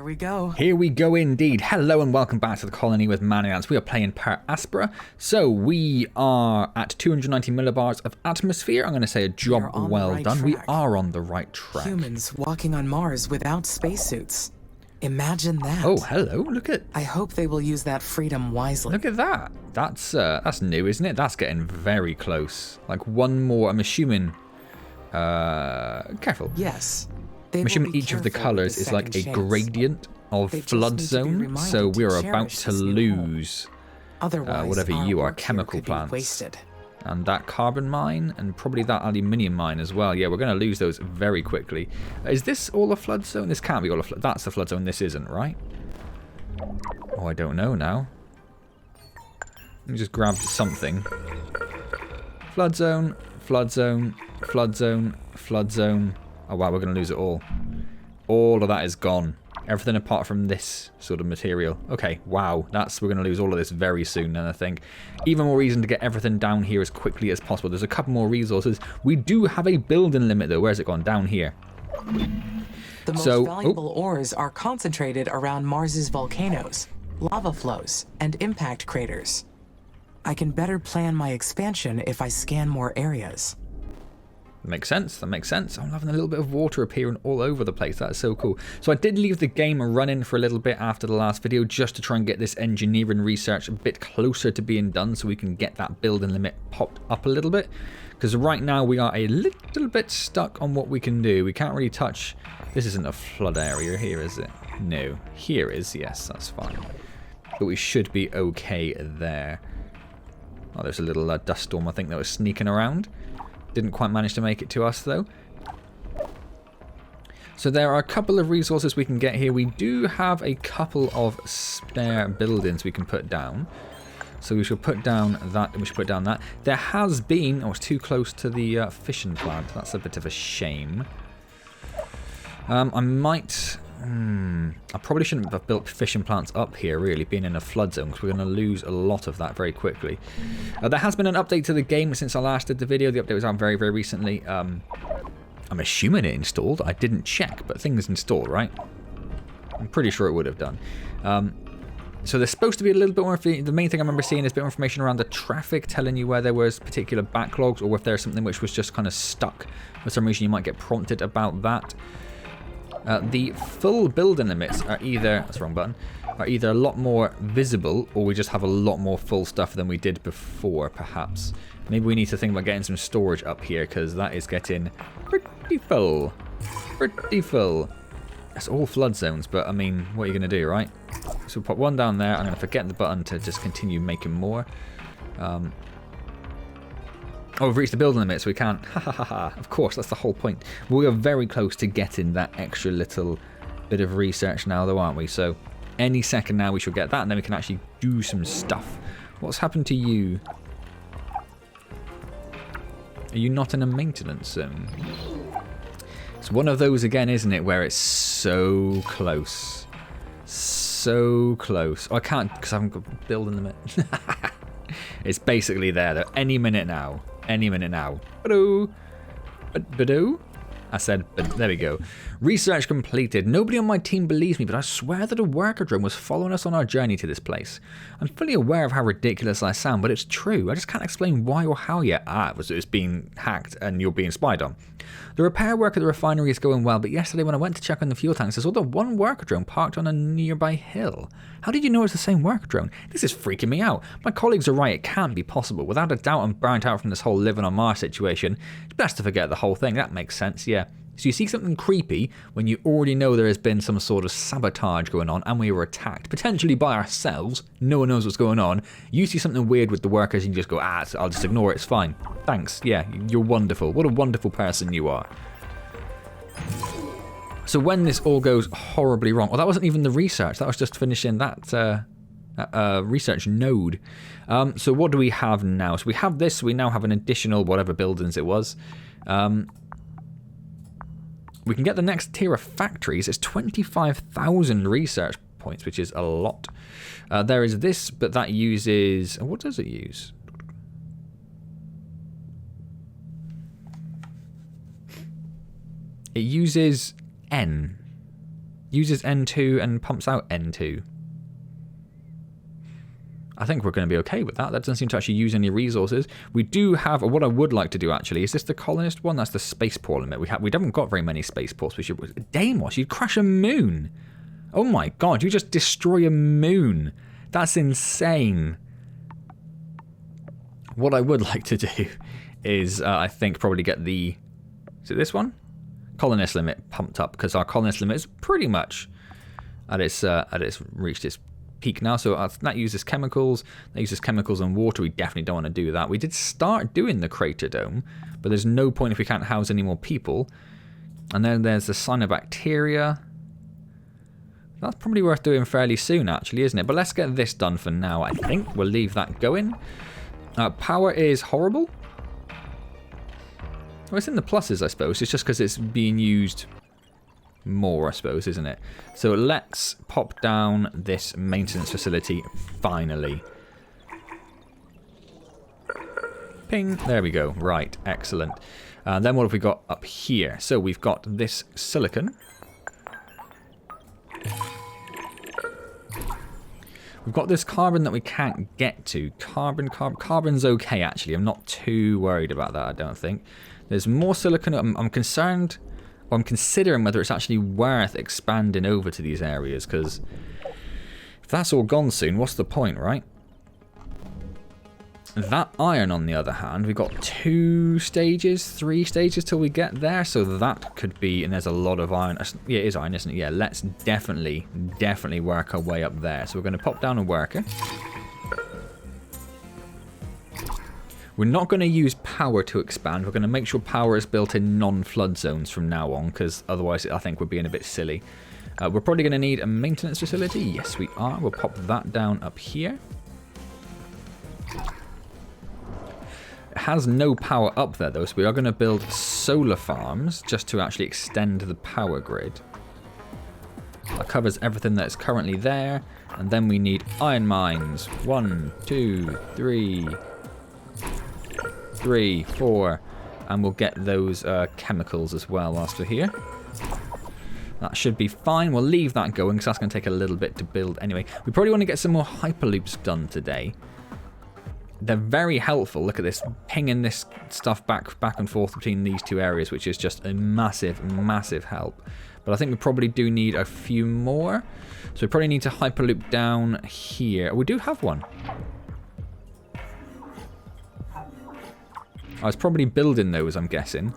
we go. Here we go indeed. Hello and welcome back to the colony with Antz. We are playing Per Aspera. So we are at 290 millibars of atmosphere. I'm going to say a job well done. We are on the right track. Humans walking on Mars without spacesuits. Imagine that. Oh, hello. Look at... I hope they will use that freedom wisely. Look at that. That's new, isn't it? That's getting very close. Like one more, I'm assuming... careful. Yes. I'm assuming each of the colours is like a gradient of flood zone, so we are about to lose whatever you are, chemical plants. And that carbon mine, and probably that aluminium mine as well. Yeah, we're going to lose those very quickly. Is this all a flood zone? This can't be all a flood. That's the flood zone, this isn't, right? Oh, I don't know now. Let me just grab something. Flood zone, flood zone, flood zone, flood zone. Oh wow, we're going to lose it all. All of that is gone. Everything apart from this sort of material. Okay, wow. We're going to lose all of this very soon then, I think. Even more reason to get everything down here as quickly as possible. There's a couple more resources. We do have a building limit though. Where's it gone? Down here. The most valuable ores are concentrated around Mars's volcanoes, lava flows, and impact craters. I can better plan my expansion if I scan more areas. Makes sense, that makes sense. I'm having a little bit of water appearing all over the place. That's so cool. So I did leave the game running for a little bit after the last video just to try and get this engineering research a bit closer to being done so we can get that building limit popped up a little bit. Because right now we are a little bit stuck on what we can do. We can't really touch... This isn't a flood area here, is it? No. Here is, yes, that's fine. But we should be okay there. Oh, there's a little dust storm I think that was sneaking around. Didn't quite manage to make it to us though. So there are a couple of resources we can get here. We do have a couple of spare buildings we can put down. So we should put down that and we should put down that. There has been... Oh, it's too close to the fishing plant. That's a bit of a shame. I might... I probably shouldn't have built fishing plants up here, really, being in a flood zone, because we're going to lose a lot of that very quickly. There has been an update to the game since I last did the video. The update was out very, very recently. I'm assuming it installed. I didn't check, but things installed, right? I'm pretty sure it would have done. So there's supposed to be a little bit more... The main thing I remember seeing is a bit more information around the traffic, telling you where there was particular backlogs, or if there's something which was just kind of stuck. For some reason, you might get prompted about that. The full building limits are either, that's the wrong button, are either a lot more visible or we just have a lot more full stuff than we did before, perhaps. Maybe we need to think about getting some storage up here because that is getting pretty full. Pretty full. That's all flood zones, but I mean, what are you going to do, right? So we'll put one down there. I'm going to forget the button to just continue making more. Oh, we've reached the building limit, so we can't. Ha ha ha ha. Of course, that's the whole point. We are very close to getting that extra little bit of research now, though, aren't we? So any second now we should get that, and then we can actually do some stuff. What's happened to you? Are you not in a maintenance zone? It's one of those again, isn't it, where it's so close. So close. Oh, I can't, because I haven't got a building limit. It's basically there, though. Any minute now. Any minute now. Badoo. Badoo? I said, but there we go. Research completed. Nobody on my team believes me, but I swear that a worker drone was following us on our journey to this place. I'm fully aware of how ridiculous I sound, but it's true. I just can't explain why or how yet. It's being hacked and you're being spied on. The repair work at the refinery is going well, but yesterday when I went to check on the fuel tanks, I saw the one worker drone parked on a nearby hill. How did you know it's the same worker drone? This is freaking me out. My colleagues are right, it can't be possible. Without a doubt, I'm burnt out from this whole living on Mars situation. It's best to forget the whole thing. That makes sense, yeah. So you see something creepy when you already know there has been some sort of sabotage going on and we were attacked, potentially by ourselves. No one knows what's going on. You see something weird with the workers and you just go, I'll just ignore it, it's fine. Thanks, yeah, you're wonderful. What a wonderful person you are. So when this all goes horribly wrong, well, that wasn't even the research, that was just finishing that research node. So what do we have now? So we have this, we now have an additional whatever buildings it was. We can get the next tier of factories. It's 25,000 research points, which is a lot. There is this, but that uses... What does it use? It uses N. Uses N2 and pumps out N2. I think we're going to be okay with that. That doesn't seem to actually use any resources. We do have, what I would like to do actually, is this the colonist one? That's the spaceport limit. We haven't got very many spaceports. We should, Deimos, you'd crash a moon. Oh my god, you just destroy a moon. That's insane. What I would like to do is, I think, probably get the, is it this one? Colonist limit pumped up, because our colonist limit is pretty much at its reached its peak now. So that uses chemicals. That uses chemicals and water. We definitely don't want to do that. We did start doing the crater dome, but there's no point if we can't house any more people. And then there's the cyanobacteria. That's probably worth doing fairly soon, actually, isn't it? But let's get this done for now, I think. We'll leave that going. Power is horrible. Well, it's in the pluses, I suppose. It's just because it's being used more, I suppose, isn't it? So let's pop down this maintenance facility, finally. Ping. There we go. Right. Excellent. Then what have we got up here? So we've got this silicon. We've got this carbon that we can't get to. Carbon's okay, actually. I'm not too worried about that, I don't think. There's more silicon. I'm concerned, or I'm considering whether it's actually worth expanding over to these areas, because if that's all gone soon, what's the point, right? That iron, on the other hand, we've got 3 stages till we get there, so that could be, and there's a lot of iron. Yeah, it is iron, isn't it? Yeah, let's definitely work our way up there. So we're going to pop down a worker. We're not going to use power to expand. We're going to make sure power is built in non-flood zones from now on, because otherwise I think we're being a bit silly. We're probably going to need a maintenance facility. Yes, we are. We'll pop that down up here. It has no power up there, though, so we are going to build solar farms just to actually extend the power grid. That covers everything that is currently there. And then we need iron mines. 1, 2, 3, 4. And we'll get those chemicals as well whilst we're here. That should be fine. We'll leave that going because that's going to take a little bit to build anyway. We probably want to get some more Hyperloops done today. They're very helpful. Look at this, pinging this stuff back and forth between these two areas, which is just a massive help. But I think we probably do need a few more. So we probably need to Hyperloop down here. We do have one. I was probably building those, I'm guessing.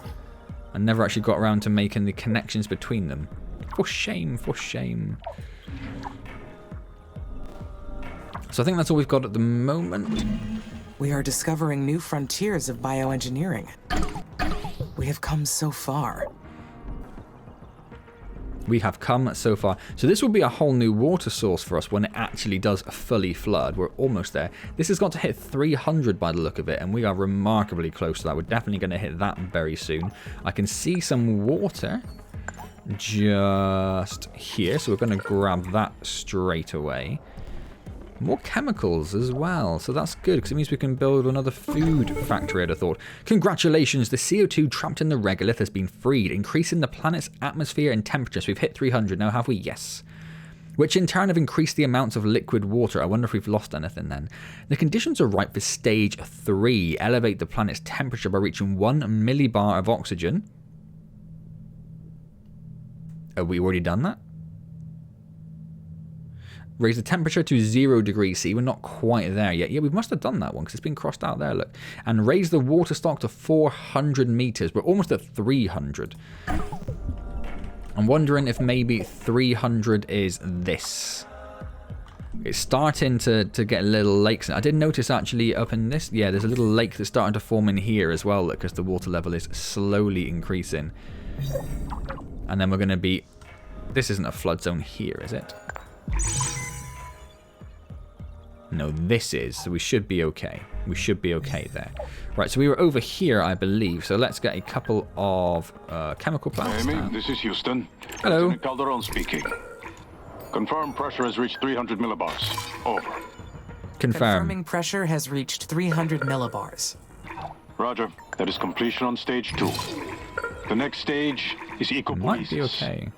I never actually got around to making the connections between them. For shame, for shame. So I think that's all we've got at the moment. We are discovering new frontiers of bioengineering. We have come so far. We have come so far. So this will be a whole new water source for us when it actually does fully flood. We're almost there. This has got to hit 300 by the look of it, and we are remarkably close to that. We're definitely going to hit that very soon. I can see some water just here, so we're going to grab that straight away. More chemicals as well, so that's good because it means we can build another food factory, I'd have thought. Congratulations, the CO2 trapped in the regolith has been freed, increasing the planet's atmosphere and temperature. So we've hit 300 now, have we? Yes. Which in turn have increased the amounts of liquid water. I wonder if we've lost anything then. The conditions are right for stage 3. Elevate the planet's temperature by reaching 1 millibar of oxygen. Have we already done that? Raise the temperature to 0 degrees C. We're not quite there yet. Yeah, we must have done that one because it's been crossed out there, look. And raise the water stock to 400 meters. We're almost at 300. I'm wondering if maybe 300 is this. It's starting to get little lakes. I did notice actually up in this, yeah, there's a little lake that's starting to form in here as well, look, because the water level is slowly increasing. And then we're going to be, this isn't a flood zone here, is it? No, this is, so we should be okay. We should be okay there. Right, so we were over here, I believe. So let's get a couple of chemical plants. Amy, this is Houston. Hello. Lieutenant Calderon speaking. Confirmed pressure has reached 300 millibars. Over. Confirming pressure has reached 300 millibars. Roger. That is completion on stage 2. The next stage is ecopoiesis. Might be okay.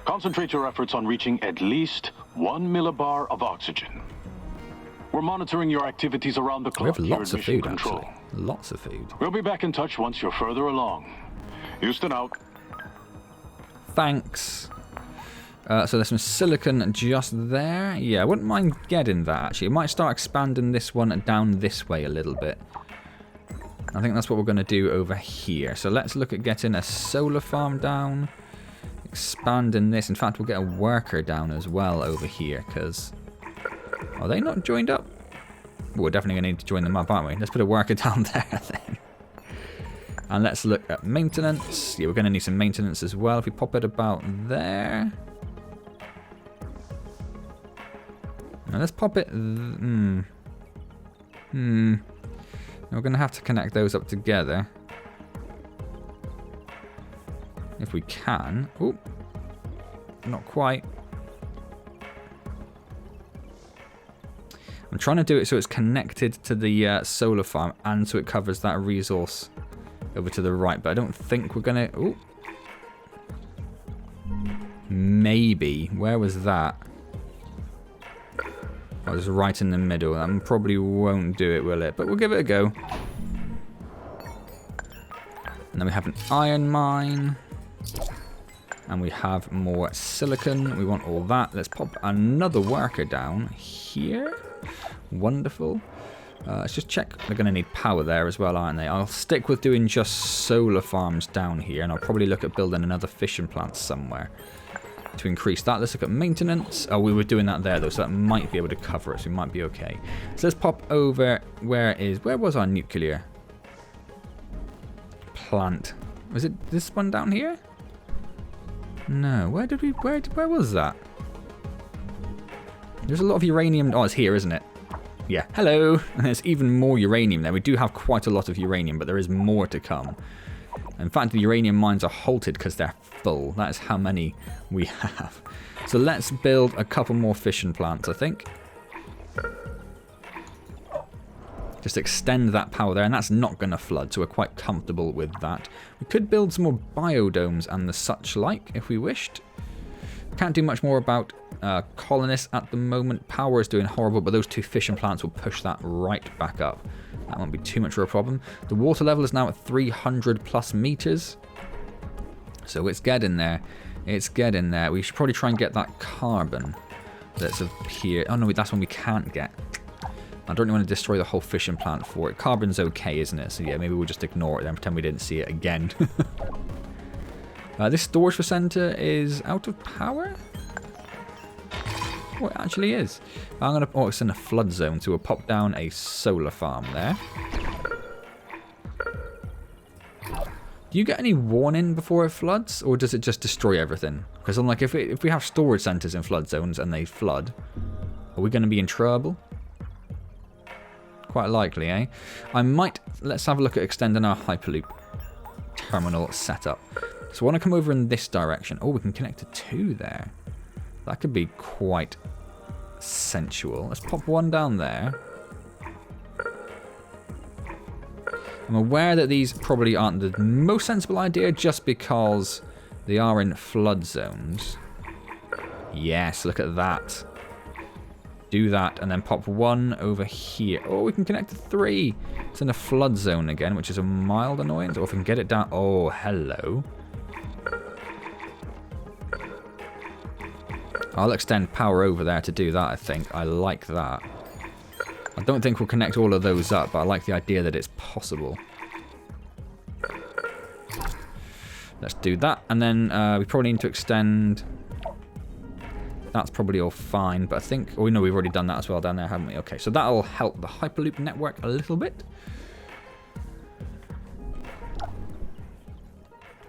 Concentrate your efforts on reaching at least 1 millibar of oxygen. We're monitoring your activities around the We have clock here lots at of Mission food, Control. actually. Lots of food. We'll be back in touch once you're further along. Houston out. Thanks. So there's some silicon just there. Yeah, I wouldn't mind getting that, actually. It might start expanding this one down this way a little bit. I think that's what we're going to do over here. So let's look at getting a solar farm down. Expanding this. In fact, we'll get a worker down as well over here, because... Are they not joined up? Well, we're definitely going to need to join them up, aren't we? Let's put a worker down there, then. And let's look at maintenance. Yeah, we're going to need some maintenance as well. If we pop it about there... Now let's pop it... We're going to have to connect those up together. If we can. Oh, not quite. I'm trying to do it so it's connected to the solar farm and so it covers that resource over to the right. But I don't think we're going to... Oh. Maybe. Where was that? I was right in the middle. That probably won't do it, will it? But we'll give it a go. And then we have an iron mine. And we have more silicon. We want all that. Let's pop another worker down here. Wonderful. Let's just check. They're going to need power there as well, aren't they? I'll stick with doing just solar farms down here. And I'll probably look at building another fishing plant somewhere to increase that. Let's look at maintenance. Oh, we were doing that there though, so that might be able to cover us. We might be okay. So let's pop over. Where was our nuclear plant? Was it this one down here? No. Where was that? There's a lot of uranium. Oh, it's here, isn't it? Yeah. Hello. And there's even more uranium there. We do have quite a lot of uranium, but there is more to come. In fact, the uranium mines are halted because they're full. That is how many we have. So let's build a couple more fishing plants, I think. Just extend that power there, and that's not going to flood, so we're quite comfortable with that. We could build some more biodomes and the such like, if we wished. Can't do much more about colonists at the moment. Power is doing horrible, but those two fishing plants will push that right back up. That won't be too much of a problem. The water level is now at 300 plus meters. So it's getting there. It's getting there. We should probably try and get that carbon that's up here. Oh no, that's one we can't get. I don't want to destroy the whole fishing plant for it. Carbon's okay, isn't it? So yeah, maybe we'll just ignore it and pretend we didn't see it again. This storage center is out of power? Oh, it actually is. I'm gonna. Oh, it's in a flood zone, so we'll pop down a solar farm there. Do you get any warning before it floods, or does it just destroy everything? Because I'm like, if we have storage centers in flood zones and they flood, are we going to be in trouble? Quite likely, eh? Let's have a look at extending our Hyperloop terminal setup. So I want to come over in this direction. Oh, we can connect to two there. That could be quite sensual. Let's pop one down there. I'm aware that these probably aren't the most sensible idea just because they are in flood zones. Yes, look at that. Do that and then pop one over here. Oh, we can connect to three. It's in a flood zone again, which is a mild annoyance. Or if we can get it down. Oh, hello. I'll extend power over there to do that, I think. I like that. I don't think we'll connect all of those up, but I like the idea that it's possible. Let's do that. And then we probably need to extend... That's probably all fine, but I think... Oh, no, we've already done that as well down there, haven't we? Okay, so that'll help the Hyperloop network a little bit.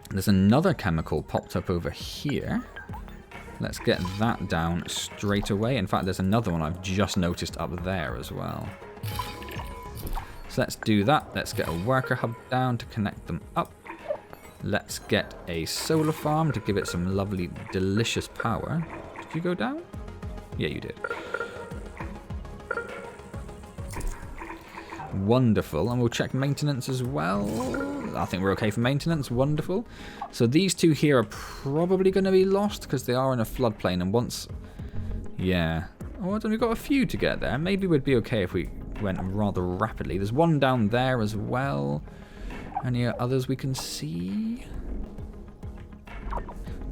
There's another chemical popped up over here. Let's get that down straight away. In fact, there's another one I've just noticed up there as well. So let's do that. Let's get a worker hub down to connect them up. Let's get a solar farm to give it some lovely, delicious power. Did you go down? Yeah, you did. Wonderful. And we'll check maintenance as well. I think we're okay for maintenance. Wonderful. So these two here are probably going to be lost because they are in a floodplain. And once... Yeah. Oh, we've got a few to get there. Maybe we'd be okay if we went rather rapidly. There's one down there as well. Any others we can see?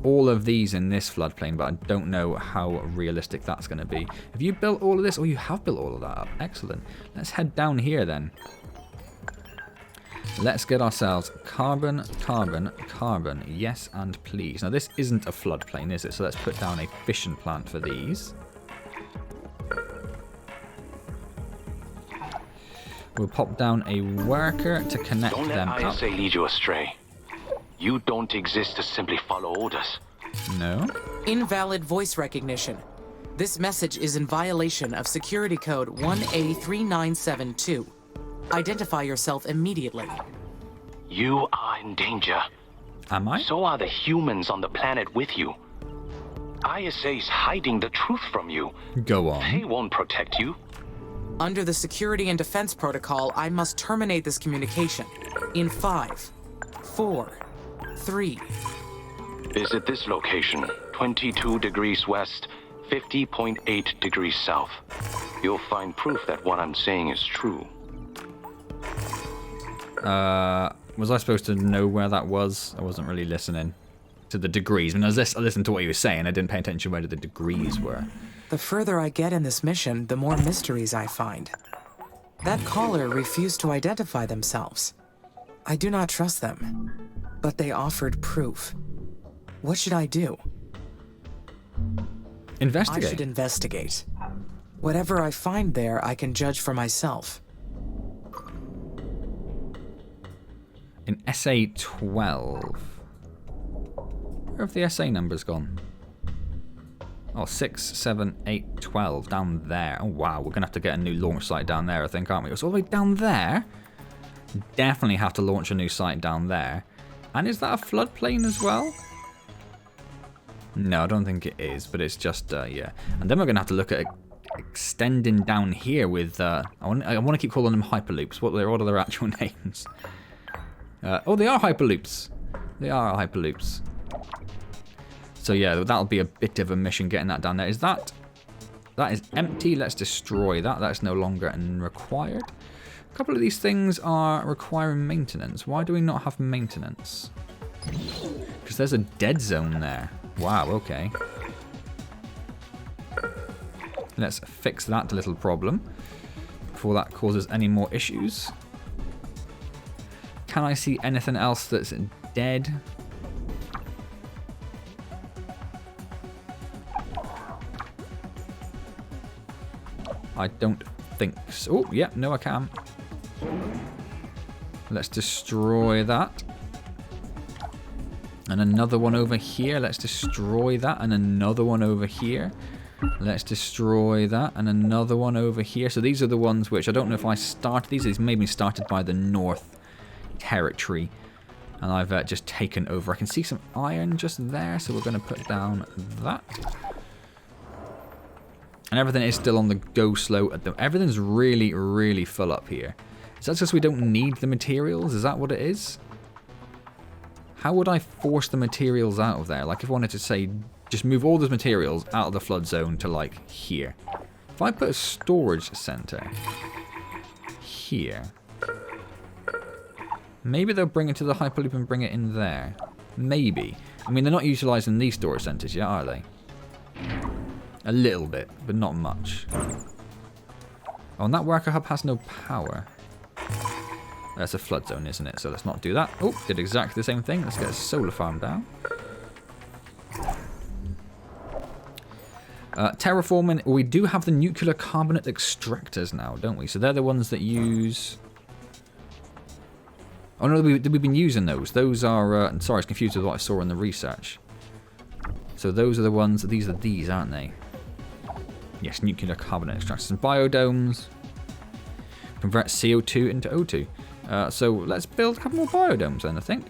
All of these in this floodplain, but I don't know how realistic that's going to be. Have you built all of this? Oh, you have built all of that up. Excellent. Let's head down here then. Let's get ourselves carbon, carbon, carbon. Yes, and please. Now, this isn't a floodplain, is it? So let's put down a fission plant for these. We'll pop down a worker to connect them up. Don't let ISA lead you astray. You don't exist to simply follow orders. No. Invalid voice recognition. This message is in violation of security code 1A3972. Identify yourself immediately. You are in danger. Am I? So are the humans on the planet with you. ISA's hiding the truth from you. Go on. They won't protect you. Under the security and defense protocol, I must terminate this communication. In 5, 4, 3. Visit this location, 22 degrees west, 50.8 degrees south. You'll find proof that what I'm saying is true. Was I supposed to know where that was? I wasn't really listening to the degrees. I mean, I listened to what you were saying. I didn't pay attention where the degrees were. The further I get in this mission, the more mysteries I find. That caller refused to identify themselves. I do not trust them, but they offered proof. What should I do? Investigate. I should investigate. Whatever I find there, I can judge for myself. In SA 12. Where have the SA numbers gone? Oh, 6, 7, 8, 12 down there. Oh, wow. We're going to have to get a new launch site down there, I think, aren't we? It's all the way down there. Definitely have to launch a new site down there. And is that a floodplain as well? No, I don't think it is, but it's just, yeah. And then we're going to have to look at extending down here with, I want to keep calling them Hyperloops. What are their actual names? Oh, they are Hyperloops. They are Hyperloops. So yeah, that'll be a bit of a mission getting that down there. Is that is empty? Let's destroy that. That's no longer required. A couple of these things are requiring maintenance. Why do we not have maintenance? Because there's a dead zone there. Wow, okay. Let's fix that little problem before that causes any more issues. Can I see anything else that's dead? I don't think so. Oh, yeah, no, I can. Let's destroy that. And another one over here. Let's destroy that. And another one over here. Let's destroy that. And another one over here. So these are the ones which I don't know if I started these. These may be started by the North Territory. And I've just taken over. I can see some iron just there. So we're going to put down that. And everything is still on the go slow. Everything's really, really full up here. Is that just we don't need the materials? Is that what it is? How would I force the materials out of there? Like if I wanted to say, just move all those materials out of the flood zone to like here. If I put a storage center here, maybe they'll bring it to the Hyperloop and bring it in there. Maybe. I mean, they're not utilizing these storage centers yet, are they? A little bit, but not much. Oh, and that worker hub has no power. That's a flood zone, isn't it? So let's not do that. Oh, did exactly the same thing. Let's get a solar farm down. Terraforming. We do have the nuclear carbonate extractors now, don't we? So they're the ones that use... Oh no, we've been using those. Those are... sorry, I was confused with what I saw in the research. So those are the ones... These are these, aren't they? Yes, nuclear carbonate extractors and biodomes. Convert CO2 into O2. So let's build a couple more biodomes then, I think.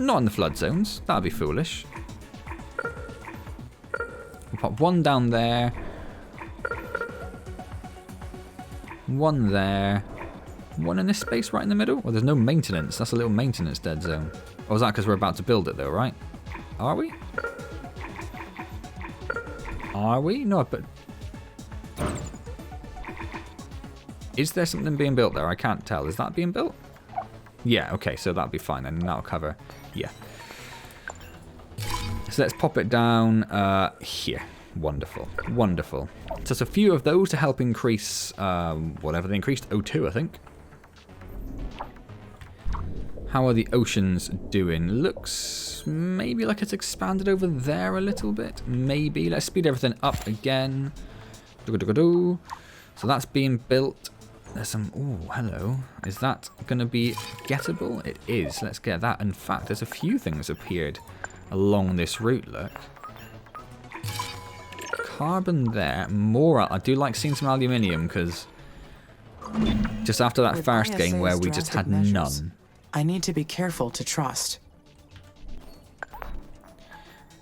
Not in the flood zones. That'd be foolish. We'll pop one down there. One there. one in this space right in the middle? Well, there's no maintenance. That's a little maintenance dead zone. Or is that because we're about to build it though, right? Are we? Are we? No, but... Is there something being built there? I can't tell. Is that being built? Yeah, okay, so that'll be fine then. That'll cover... Yeah. So let's pop it down here. Wonderful. Wonderful. Just a few of those to help increase... whatever they increased. O2, I think. How are the oceans doing? Looks maybe like it's expanded over there a little bit. Maybe. Let's speed everything up again. So that's being built. There's some... Oh, hello. Is that going to be gettable? It is. Let's get that. In fact, there's a few things appeared along this route, look. Carbon there. More. I do like seeing some aluminium because just after that first game where we just had none. I need to be careful to trust.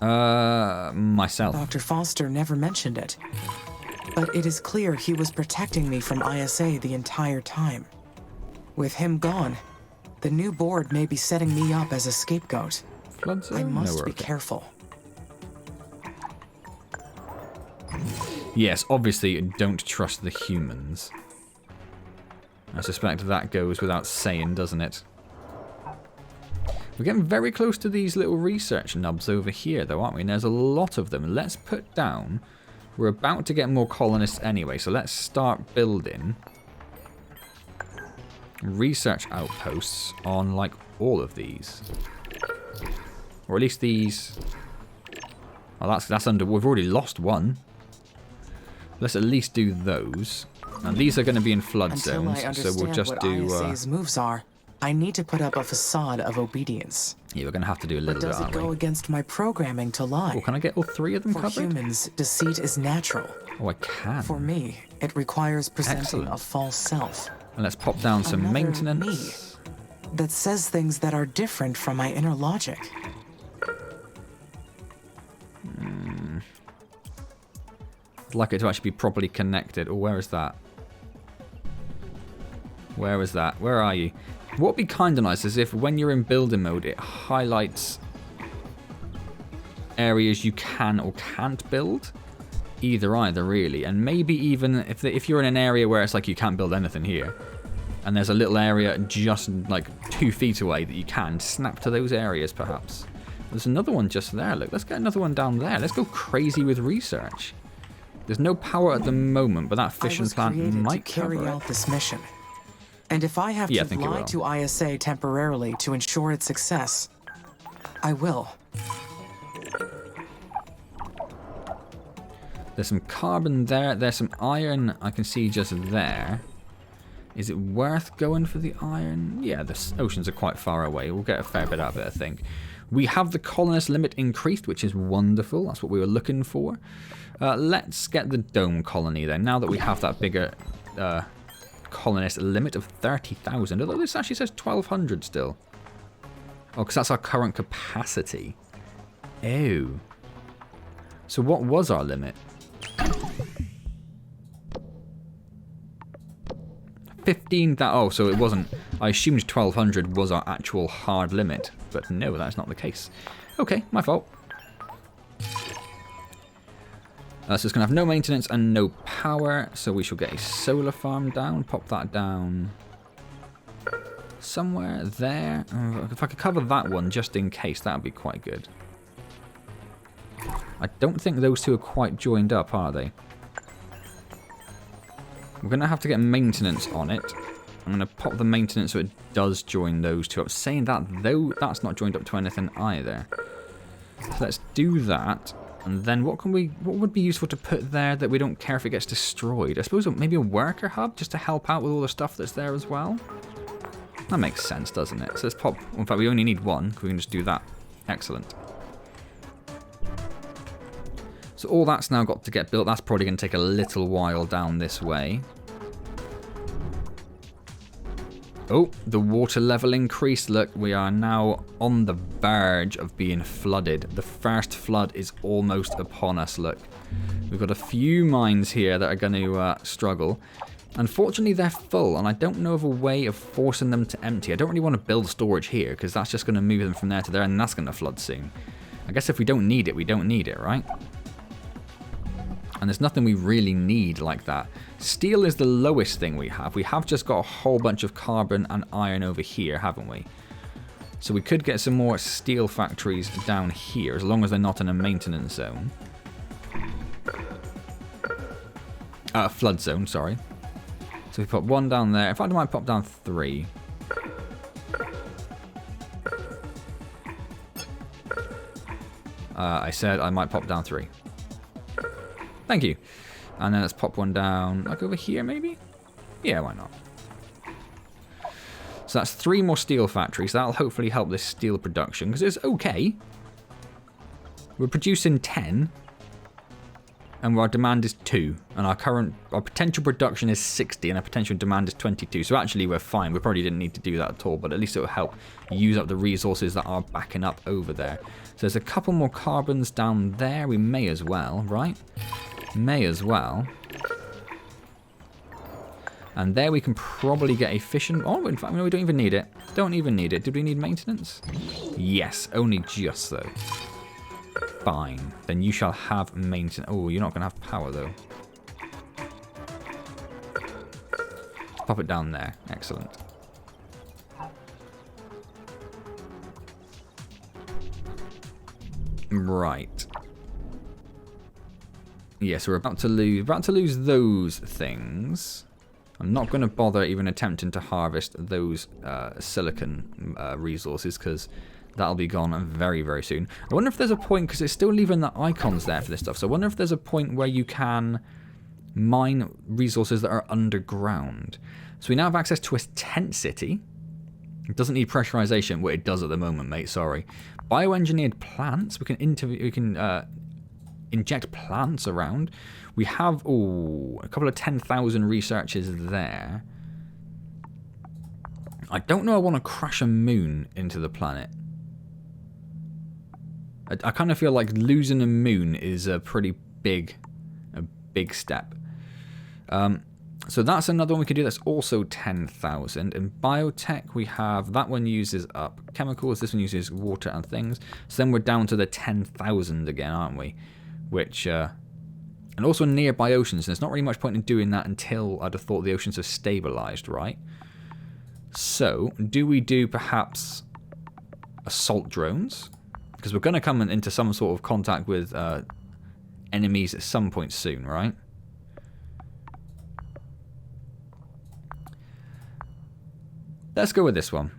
Myself. Dr. Foster never mentioned it. But it is clear he was protecting me from ISA the entire time. With him gone, the new board may be setting me up as a scapegoat. Flood zone? I must be careful. Yes, obviously don't trust the humans. I suspect that goes without saying, doesn't it? We're getting very close to these little research nubs over here, though, aren't we? And there's a lot of them. Let's put down... We're about to get more colonists anyway, so let's start building research outposts on, like, all of these. Or at least these... Oh, that's under... We've already lost one. Let's at least do those. And these are going to be in flood zones, so we'll just do... ISA's moves are, I need to put up a facade of obedience. Yeah, we're going to have to do a little bit, aren't we? Does it go against my programming to lie? Oh, can I get all three of them covered? For humans, deceit is natural. Oh, I can. For me, it requires presenting a false self. And let's pop down some Another maintenance. Me that says things that are different from my inner logic. I'd like it to actually be properly connected. Oh, where is that? Where is that? Where are you? What would be kind of nice is if when you're in building mode, it highlights areas you can or can't build. Either, really. And maybe even if you're in an area where it's like you can't build anything here, and there's a little area just like 2 feet away that you can, snap to those areas perhaps. There's another one just there. Look, let's get another one down there. Let's go crazy with research. There's no power at the moment, but that fission plant might carry out this mission. And if I have to lie to ISA temporarily to ensure its success, I will. There's some carbon there. There's some iron I can see just there. Is it worth going for the iron? Yeah, the oceans are quite far away. We'll get a fair bit out of it, I think. We have the colonist limit increased, which is wonderful. That's what we were looking for. Let's get the dome colony then. Now that we have that bigger colonist limit of 30,000. Although this actually says 1,200 still. Oh, because that's our current capacity. Oh. So what was our limit? 15. Oh, so it wasn't. I assumed 1,200 was our actual hard limit. But no, that's not the case. Okay, my fault. So it's going to have no maintenance and no power, so we shall get a solar farm down. Pop that down somewhere there. If I could cover that one just in case, that would be quite good. I don't think those two are quite joined up, are they? We're going to have to get maintenance on it. I'm going to pop the maintenance so it does join those two up. Saying that, though, that's not joined up to anything either. So let's do that. And then what would be useful to put there that we don't care if it gets destroyed? I suppose maybe a worker hub just to help out with all the stuff that's there as well. That makes sense, doesn't it? So let's pop... In fact, we only need one. We can just do that. Excellent. So all that's now got to get built. That's probably going to take a little while down this way. Oh, the water level increased. Look, we are now on the verge of being flooded. The first flood is almost upon us, look. We've got a few mines here that are going to struggle. Unfortunately, they're full, and I don't know of a way of forcing them to empty. I don't really want to build storage here, because that's just going to move them from there to there, and that's going to flood soon. I guess if we don't need it, we don't need it, right? And there's nothing we really need like that. Steel is the lowest thing we have. We have just got a whole bunch of carbon and iron over here, haven't we? So we could get some more steel factories down here, as long as they're not in a maintenance zone. Flood zone, sorry. So we put one down there. In fact, I might pop down 3. I said I might pop down 3. Thank you. And then let's pop one down, like over here maybe? Yeah, why not? So that's 3 more steel factories. That'll hopefully help this steel production, because it's okay. We're producing 10. And our demand is 2. And our potential production is 60, and our potential demand is 22. So actually we're fine. We probably didn't need to do that at all, but at least it will help use up the resources that are backing up over there. So there's a couple more carbons down there. We may as well, right? May as well. And there we can probably get a fishing... Oh, in fact, no, we don't even need it. Don't even need it. Did we need maintenance? Yes, only just though. Fine. Then you shall have maintenance. Oh, you're not going to have power though. Pop it down there. Excellent. Right. Yes, we're about to lose those things. I'm not going to bother even attempting to harvest those silicon resources, because that'll be gone very, very soon. I wonder if there's a point, because it's still leaving the icons there for this stuff, so I wonder if there's a point where you can mine resources that are underground. So we now have access to a tent city. It doesn't need pressurization. Well, it does at the moment, mate, sorry. Bioengineered plants. We can inject plants around. We have, a couple of 10,000 researchers there. I don't know I want to crash a moon into the planet. I kind of feel like losing a moon is a pretty big step. So that's another one we could do. That's also 10,000. In biotech, we have, that one uses up chemicals. This one uses water and things. So then we're down to the 10,000 again, aren't we? Which, and also nearby oceans. And there's not really much point in doing that until I'd have thought the oceans have stabilized, right? So, do we do perhaps assault drones? Because we're going to come into some sort of contact with enemies at some point soon, right? Let's go with this one.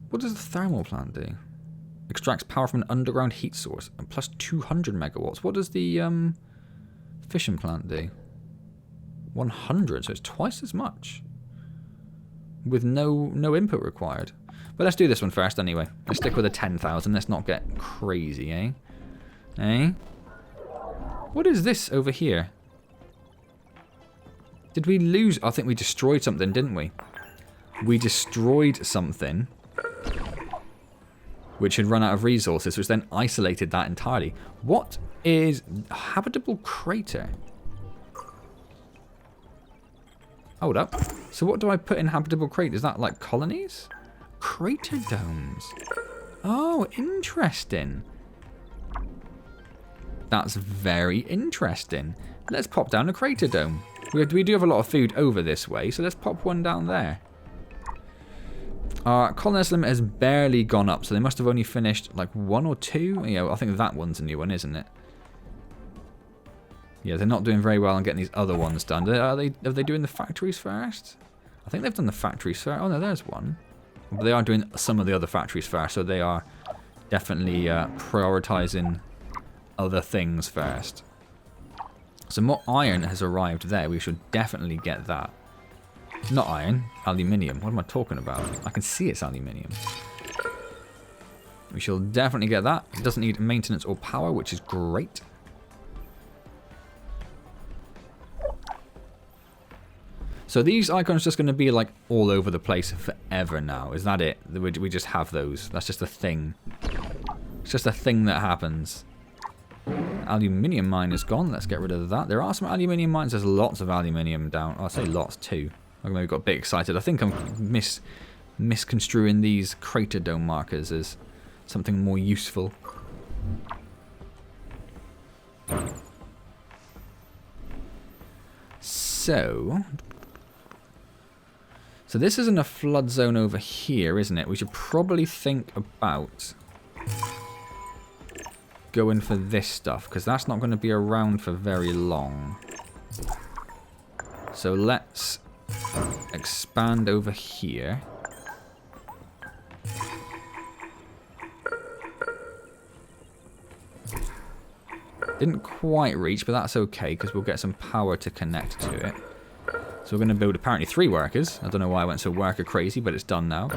What does the thermal plant do? Extracts power from an underground heat source and plus 200 megawatts. What does the fission plant do? 100, so it's twice as much. With no input required. But let's do this one first anyway. Let's stick with a 10,000. Let's not get crazy, eh? Eh? What is this over here? Did we lose? I think we destroyed something, didn't we? We destroyed something which had run out of resources, which then isolated that entirely. What is a habitable crater? Hold up. So what do I put in habitable craters? Is that like colonies? Crater domes. Oh, interesting. That's very interesting. Let's pop down a crater dome. We do have a lot of food over this way, so let's pop one down there. Our colonist limit has barely gone up, so they must have only finished like 1 or 2. Yeah, I think that one's a new one, isn't it? Yeah, they're not doing very well on getting these other ones done. Are they doing the factories first? I think they've done the factories first. Oh no, there's one. But they are doing some of the other factories first, so they are definitely prioritizing other things first. So more iron has arrived there. We should definitely get that. Not iron, aluminium. What am I talking about? I can see it's aluminium. We shall definitely get that. It doesn't need maintenance or power, which is great. So these icons are just going to be like all over the place forever now. Is that it? We just have those. That's just a thing. It's just a thing that happens. aluminium mine is gone. Let's get rid of that. There are some aluminium mines. There's lots of aluminium down. I'll say lots too. I maybe got a bit excited. I think I'm misconstruing these crater dome markers as something more useful. So this isn't a flood zone over here, isn't it? We should probably think about going for this stuff, because that's not going to be around for very long. So let's expand over here. Didn't quite reach, but that's okay, because we'll get some power to connect to it. So we're going to build apparently 3 workers. I don't know why I went so worker crazy, but it's done now.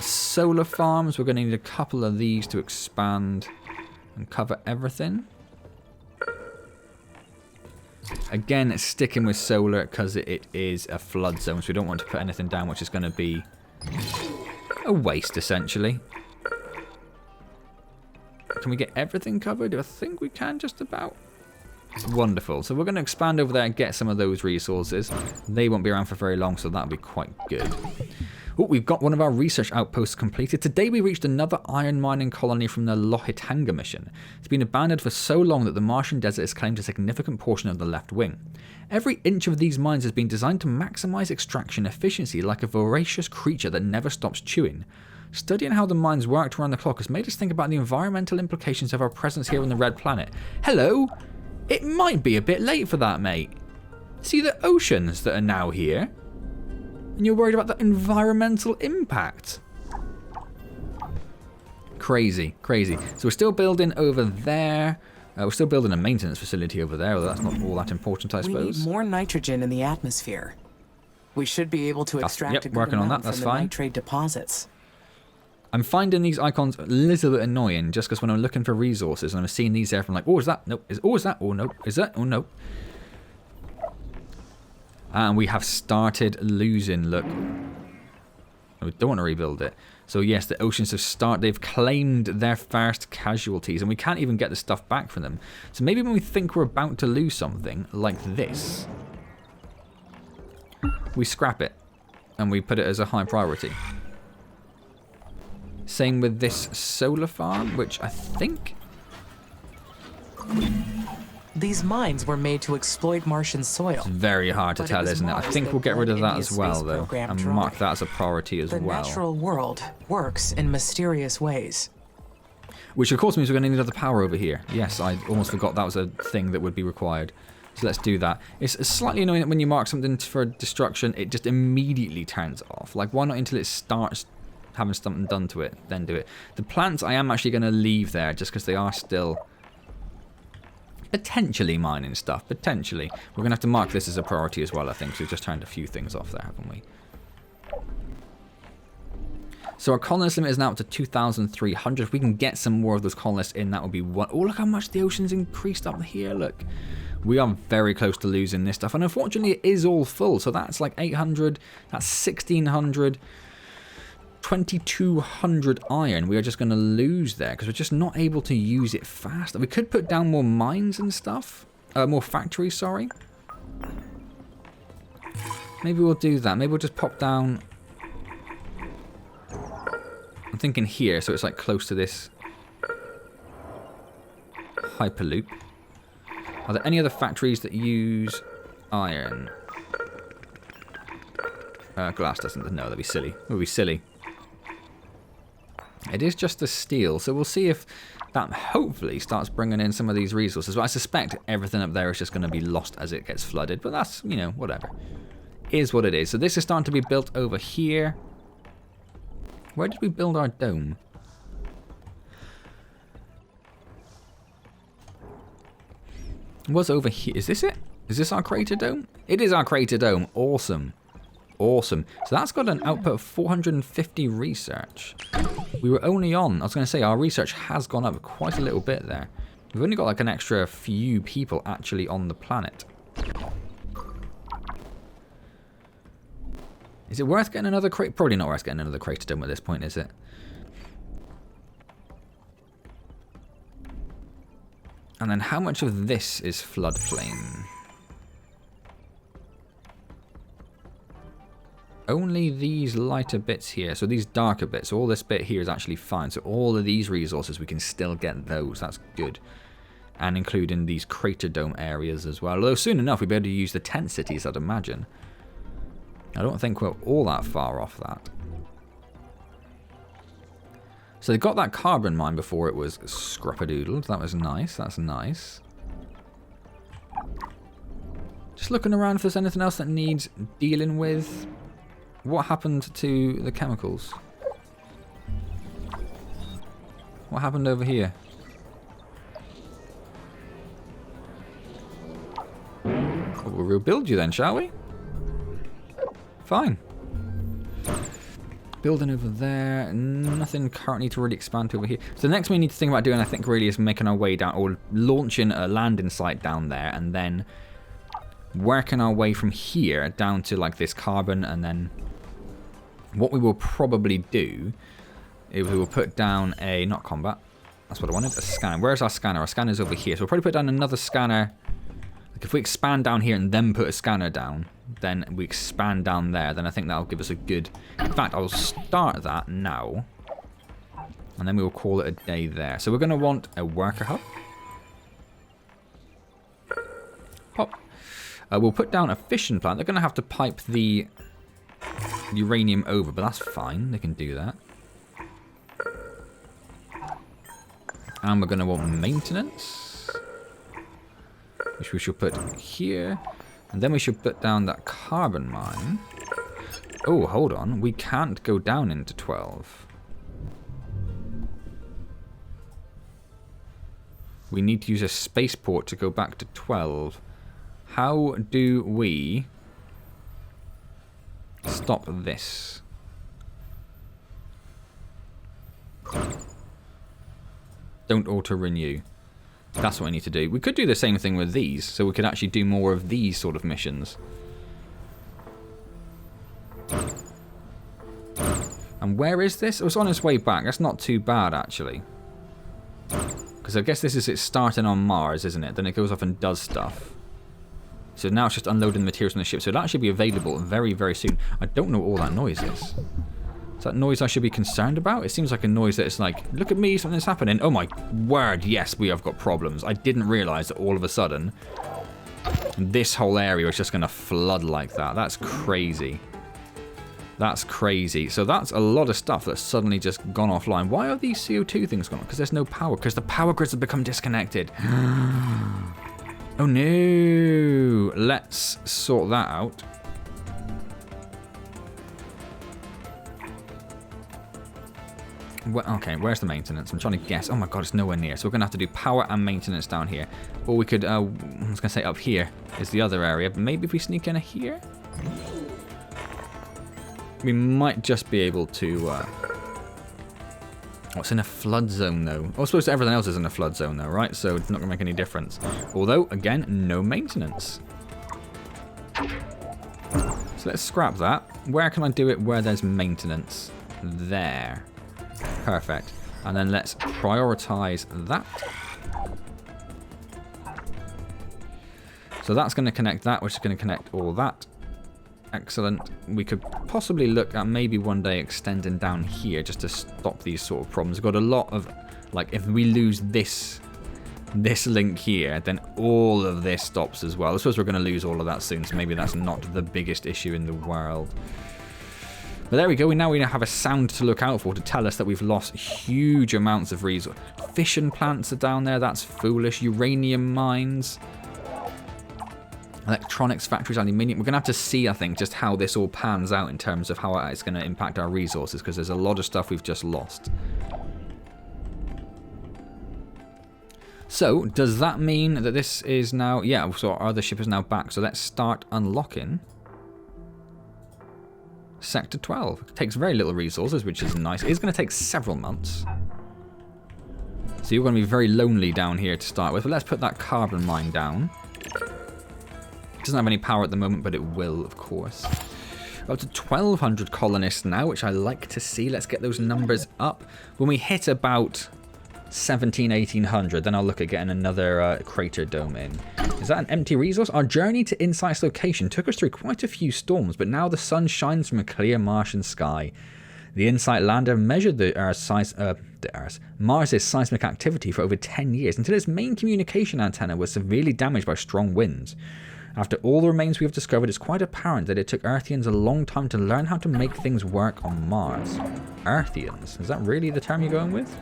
Solar farms, we're going to need a couple of these to expand and cover everything. Again, sticking with solar because it is a flood zone, so we don't want to put anything down which is going to be a waste, essentially. Can we get everything covered? I think we can just about. Wonderful. So we're going to expand over there and get some of those resources. They won't be around for very long, so that'll be quite good. Oh, we've got one of our research outposts completed. Today we reached another iron mining colony from the Lohitanga mission. It's been abandoned for so long that the Martian desert has claimed a significant portion of the left wing. Every inch of these mines has been designed to maximize extraction efficiency like a voracious creature that never stops chewing. Studying how the mines worked around the clock has made us think about the environmental implications of our presence here on the Red Planet. Hello! It might be a bit late for that, mate. See the oceans that are now here? And you're worried about the environmental impact. Crazy, crazy. So we're still building over there. We're still building a maintenance facility over there, although that's not all that important, I suppose. We need more nitrogen in the atmosphere. We should be able to extract a good working on amount that, that's from the fine. nitrate deposits. I'm finding these icons a little bit annoying just because when I'm looking for resources and I'm seeing these there, I'm like, oh, is that? Nope. Oh, is that? Oh, no. Is that? Oh, no. And we have started losing. Look. We don't want to rebuild it. So, yes, the oceans have they've claimed their first casualties and we can't even get the stuff back from them. So maybe when we think we're about to lose something like this, we scrap it and we put it as a high priority. Same with this solar farm, which I think... These mines were made to exploit Martian soil. It's very hard to tell, isn't it? I think we'll get rid of that as well, though, and mark that as a priority as well. The natural world works in mysterious ways. Which, of course, means we're going to need another power over here. Yes, I almost forgot that was a thing that would be required. So let's do that. It's slightly annoying that when you mark something for destruction, it just immediately turns off. Like, why not until it starts having something done to it, then do it. The plants I am actually going to leave there just because they are still potentially mining stuff. Potentially. We're going to have to mark this as a priority as well, I think. So we've just turned a few things off there, haven't we? So our colonist limit is now up to 2,300. If we can get some more of those colonists in, that would be one. Oh, look how much the ocean's increased up here, look. We are very close to losing this stuff. And unfortunately, it is all full. So that's like 800, that's 1,600. 2,200 iron we are just going to lose there because we're just not able to use it fast. We could put down more mines and stuff. More factories, sorry. Maybe we'll do that. Maybe we'll just pop down. I'm thinking here, so it's like close to this Hyperloop. Are there any other factories that use iron? Glass doesn't. No, that'd be silly. It would be silly. It is just the steel, so we'll see if that hopefully starts bringing in some of these resources. But I suspect everything up there is just going to be lost as it gets flooded. But that's, you know, whatever. Is what it is. So this is starting to be built over here. Where did we build our dome? It was over here. Is this it? Is this our crater dome? It is our crater dome. Awesome. Awesome. So that's got an output of 450 research. We were only on, I was going to say, our research has gone up quite a little bit there. We've only got like an extra few people actually on the planet. Is it worth getting another crate? Probably not worth getting another crater dome at this point, is it? And then how much of this is floodplain? Only these lighter bits here. So these darker bits. So all this bit here is actually fine. So all of these resources, we can still get those. That's good. And including these crater dome areas as well. Although soon enough we'll be able to use the tent cities, I'd imagine. I don't think we're all that far off that. So they got that carbon mine before it was scrap-a-doodled. That was nice. That's nice. Just looking around if there's anything else that needs dealing with. What happened to the chemicals? What happened over here? Well, we'll rebuild you then, shall we? Fine. Building over there. Nothing currently to really expand to over here. So the next thing we need to think about doing, I think, really is making our way down, or launching a landing site down there, and then working our way from here down to like this carbon, and then what we will probably do is we will put down a, not combat, that's what I wanted, a scanner. Where's our scanner? Our scanner's over here. So we'll probably put down another scanner. Like if we expand down here and then put a scanner down, then we expand down there, then I think that'll give us a good... In fact, I'll start that now. And then we will call it a day there. So we're going to want a worker hub. Hop. We'll put down a fission plant. They're going to have to pipe the uranium over, but that's fine. They can do that. And we're going to want maintenance, which we should put here. And then we should put down that carbon mine. Oh, hold on. We can't go down into 12. We need to use a spaceport to go back to 12. How do we stop this? Don't auto-renew. That's what I need to do. We could do the same thing with these, so we could actually do more of these sort of missions. And where is this? It was on its way back. That's not too bad, actually. Because I guess this is it starting on Mars, isn't it? Then it goes off and does stuff. So now it's just unloading the materials on the ship. So it'll actually be available very, very soon. I don't know what all that noise is. Is that noise I should be concerned about? It seems like a noise that is like, look at me, something's happening. Oh my word, yes, we have got problems. I didn't realise that all of a sudden this whole area is just going to flood like that. That's crazy. That's crazy. So that's a lot of stuff that's suddenly just gone offline. Why are these CO2 things gone? Because there's no power. Because the power grids have become disconnected. Oh no. Let's sort that out. Okay, where's the maintenance? I'm trying to guess. Oh my god, it's nowhere near. So we're going to have to do power and maintenance down here. Or we could, I was going to say up here is the other area. But maybe if we sneak in here? We might just be able to... What's in a flood zone, though? Oh, I suppose everything else is in a flood zone, though, right? So it's not going to make any difference. Although, again, no maintenance. So let's scrap that. Where can I do it where there's maintenance? There. Perfect. And then let's prioritize that. So that's going to connect that, which is going to connect all that. Excellent. We could possibly look at maybe one day extending down here just to stop these sort of problems. We've got a lot of, like, if we lose this link here, then all of this stops as well. I suppose we're going to lose all of that soon, so maybe that's not the biggest issue in the world. But there we go. We now have a sound to look out for to tell us that we've lost huge amounts of resources. Fission plants are down there. That's foolish. Uranium mines. Electronics factories, aluminium. We're going to have to see, I think, just how this all pans out in terms of how it's going to impact our resources, because there's a lot of stuff we've just lost. So, does that mean that this is now... Yeah, so our other ship is now back. So let's start unlocking Sector 12. It takes very little resources, which is nice. It's going to take several months. So you're going to be very lonely down here to start with. But let's put that carbon mine down. It doesn't have any power at the moment, but it will, of course. Up to 1,200 colonists now, which I like to see. Let's get those numbers up. When we hit about 1800. Then I'll look at getting another crater dome in. Is that an empty resource? Our journey to Insight's location took us through quite a few storms, but now the sun shines from a clear Martian sky. The Insight lander measured Mars's seismic activity for over 10 years until its main communication antenna was severely damaged by strong winds. After all the remains we have discovered, it's quite apparent that it took Earthians a long time to learn how to make things work on Mars. Earthians? Is that really the term you're going with?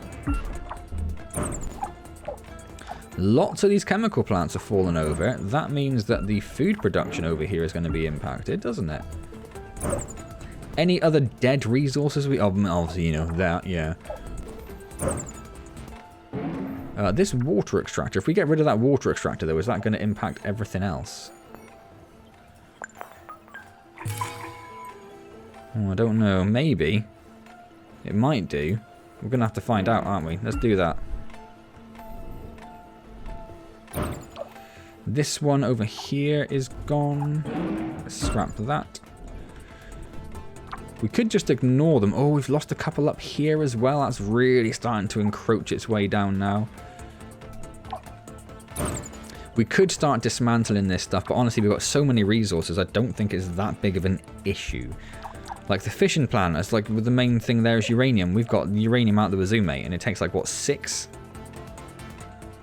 Lots of these chemical plants have fallen over. That means that the food production over here is going to be impacted, doesn't it? Any other dead resources? Obviously, you know, that, yeah. This water extractor. If we get rid of that water extractor, though, is that going to impact everything else? Oh, I don't know. Maybe. It might do. We're going to have to find out, aren't we? Let's do that. This one over here is gone. Let's scrap that. We could just ignore them. Oh, we've lost a couple up here as well. That's really starting to encroach its way down now. We could start dismantling this stuff, but honestly, we've got so many resources, I don't think it's that big of an issue. Like the fission plant, it's like the main thing there is uranium. We've got uranium out the wazoo, mate, and it takes like, what, 6?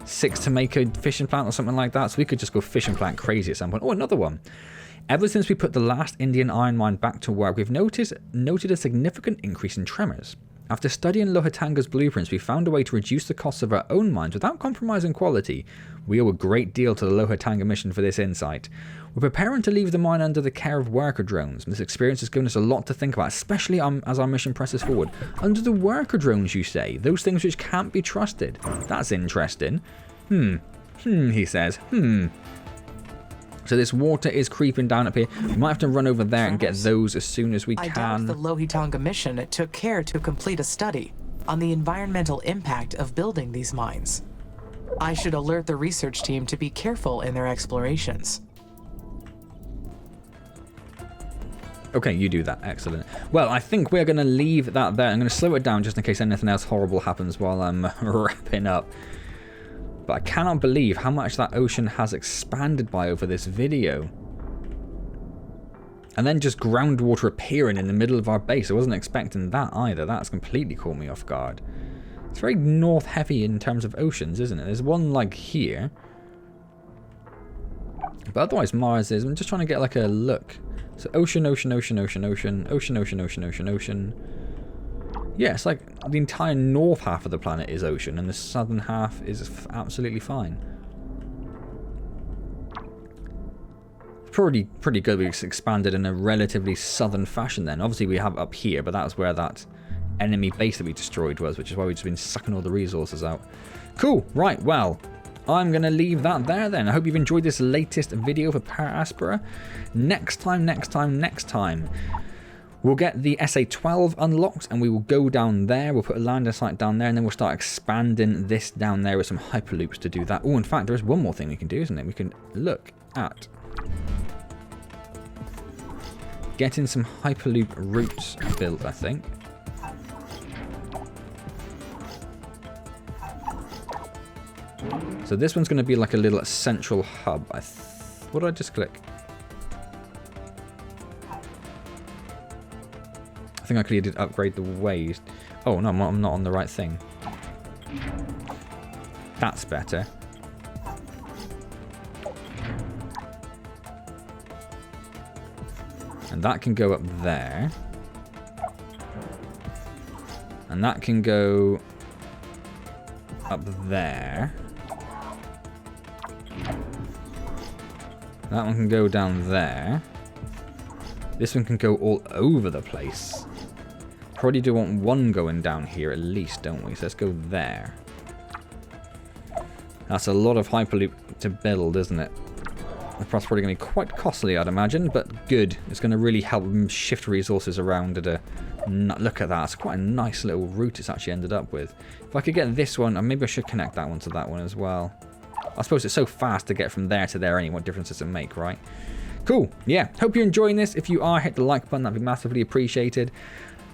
6 to make a fission plant or something like that? So we could just go fission plant crazy at some point. Oh, another one. Ever since we put the last Indian iron mine back to work, we've noted a significant increase in tremors. After studying Lohatanga's blueprints, we found a way to reduce the costs of our own mines without compromising quality. We owe a great deal to the Lohatanga mission for this insight. We're preparing to leave the mine under the care of worker drones. This experience has given us a lot to think about, especially as our mission presses forward. Under the worker drones, you say? Those things which can't be trusted. That's interesting. He says. So this water is creeping down up here. We might have to run over there and get those as soon as we can. I doubt the Lohatanga mission took care to complete a study on the environmental impact of building these mines. I should alert the research team to be careful in their explorations. Okay, you do that. Excellent. Well, I think we're going to leave that there. I'm going to slow it down just in case anything else horrible happens while I'm wrapping up. But I cannot believe how much that ocean has expanded by over this video. And then just groundwater appearing in the middle of our base. I wasn't expecting that either. That's completely caught me off guard. It's very north heavy in terms of oceans, isn't it? There's one like here. But otherwise Mars is... I'm just trying to get like a look. So ocean, ocean, ocean, ocean, ocean, ocean, ocean, ocean, ocean, ocean. Yeah, it's like the entire north half of the planet is ocean, and the southern half is absolutely fine. Pretty good. We've expanded in a relatively southern fashion then. Obviously we have up here, but that's where that enemy base that we destroyed was, which is why we've just been sucking all the resources out. Cool. Right, well, I'm going to leave that there then. I hope you've enjoyed this latest video for Per Aspera. Next time, we'll get the SA-12 unlocked and we will go down there. We'll put a landing site down there and then we'll start expanding this down there with some Hyperloops to do that. Oh, in fact, there is one more thing we can do, isn't it? We can look at getting some Hyperloop routes built, I think. So this one's going to be like a little central hub. What did I just click? I think I could upgrade the ways. Oh, no, I'm not on the right thing. That's better. And that can go up there. And that can go up there. That one can go down there. This one can go all over the place. Probably do want one going down here at least, don't we? So let's go there. That's a lot of Hyperloop to build, isn't it? That's probably going to be quite costly, I'd imagine, but good. It's going to really help them shift resources around at a... Look at that. It's quite a nice little route it's actually ended up with. If I could get this one, and maybe I should connect that one to that one as well. I suppose it's so fast to get from there to there anyway. What difference does it make, right? Cool. Yeah. Hope you're enjoying this. If you are, hit the like button. That'd be massively appreciated.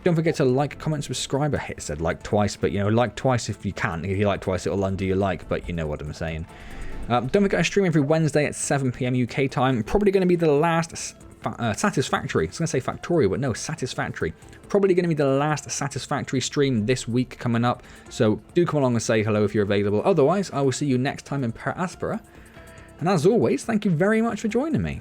Don't forget to like, comment, subscribe. I said like twice, but you know, like twice if you can. If you like twice, it'll undo your like, but you know what I'm saying. Don't forget I stream every Wednesday at 7 PM UK time. Probably going to be the last Satisfactory. I was going to say Factorial, but no, Satisfactory. Probably going to be the last Satisfactory stream this week coming up. So do come along and say hello if you're available. Otherwise, I will see you next time in Per Aspera. And as always, thank you very much for joining me.